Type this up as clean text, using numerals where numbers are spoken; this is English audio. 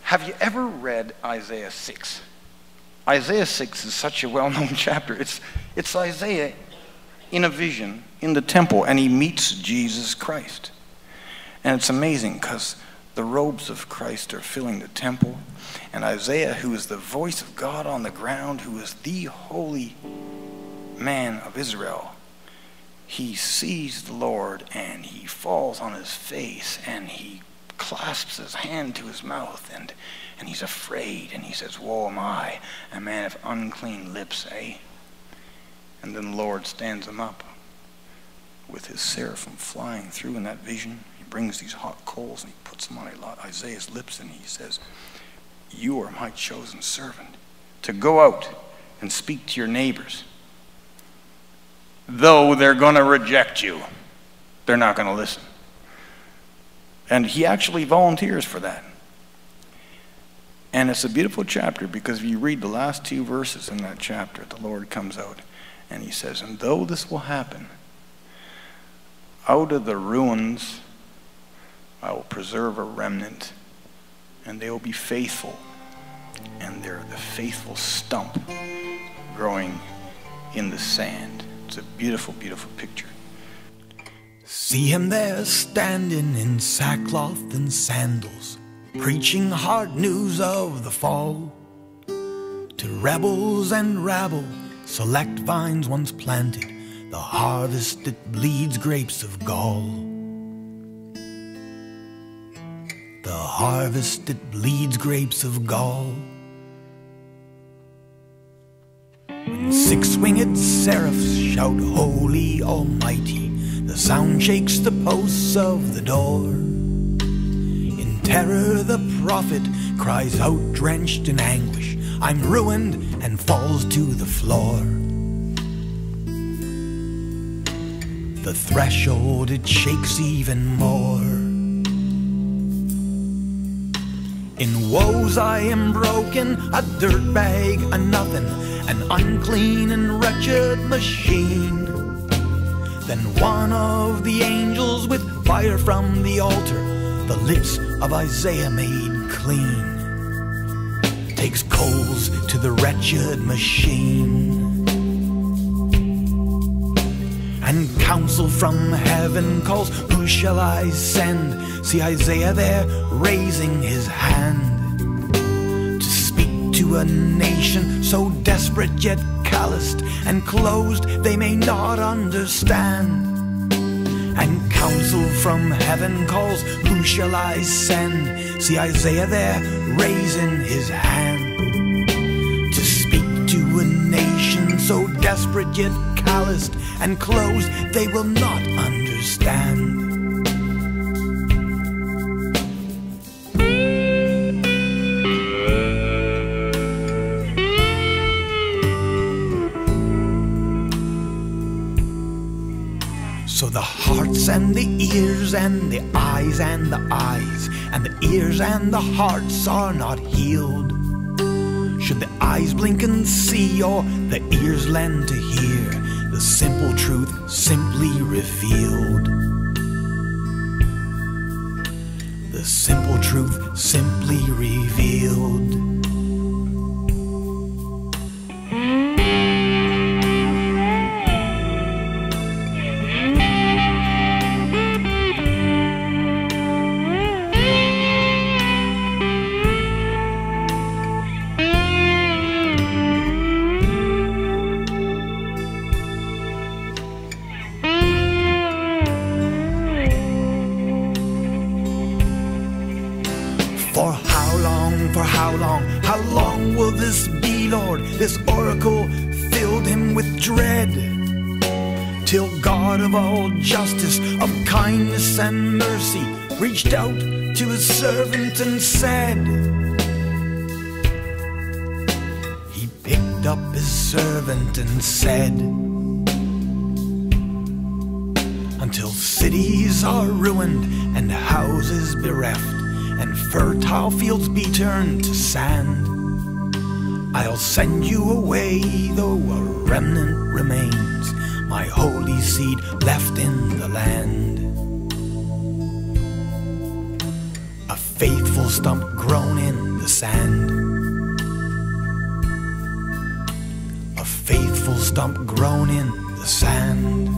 Have you ever read Isaiah 6? Isaiah 6 is such a well-known chapter. It's Isaiah in a vision in the temple, and he meets Jesus Christ. And it's amazing because the robes of Christ are filling the temple, and Isaiah, who is the voice of God on the ground, who is the holy man of Israel, he sees the Lord and he falls on his face and he clasps his hand to his mouth, and he's afraid, and he says, "Woe am I, a man of unclean lips, eh?" And then the Lord stands him up with his seraphim flying through in that vision. He brings these hot coals and he puts them on Isaiah's lips, and he says, "You are my chosen servant to go out and speak to your neighbors. Though they're going to reject you, they're not going to listen." And he actually volunteers for that. And it's a beautiful chapter, because if you read the last 2 verses in that chapter, the Lord comes out and he says, "And though this will happen, out of the ruins I will preserve a remnant, and they will be faithful, and they're the faithful stump growing in the sand." It's a beautiful, beautiful picture. See him there standing in sackcloth and sandals, preaching hard news of the fall. To rebels and rabble, select vines once planted, the harvest that bleeds grapes of gall. The harvest that bleeds grapes of gall. When 6-winged seraphs shout, "Holy Almighty," the sound shakes the posts of the door. In terror the prophet cries out, drenched in anguish, "I'm ruined," and falls to the floor. The threshold, it shakes even more. In woes I am broken, a dirtbag, a nothing, an unclean and wretched machine. Then one of the angels, with fire from the altar, the lips of Isaiah made clean, takes coals to the wretched machine. And counsel from heaven calls, "Who shall I send?" See Isaiah there raising his hand to speak to a nation so desperate yet calloused and closed they may not understand. And counsel from heaven calls, "Who shall I send?" See Isaiah there raising his hand to speak to a nation so desperate yet calloused and closed they will not understand. So the hearts and the ears and the eyes and the eyes and the ears and the hearts are not healed. Should the eyes blink and see, or the ears lend to hear, the simple truth simply revealed. The simple truth simply revealed. How long will this be, Lord? This oracle filled him with dread, till God of all justice, of kindness and mercy, reached out to his servant and said. He picked up his servant and said, "Until cities are ruined and houses bereft, and fertile fields be turned to sand, I'll send you away, though a remnant remains, my holy seed left in the land." A faithful stump grown in the sand. A faithful stump grown in the sand.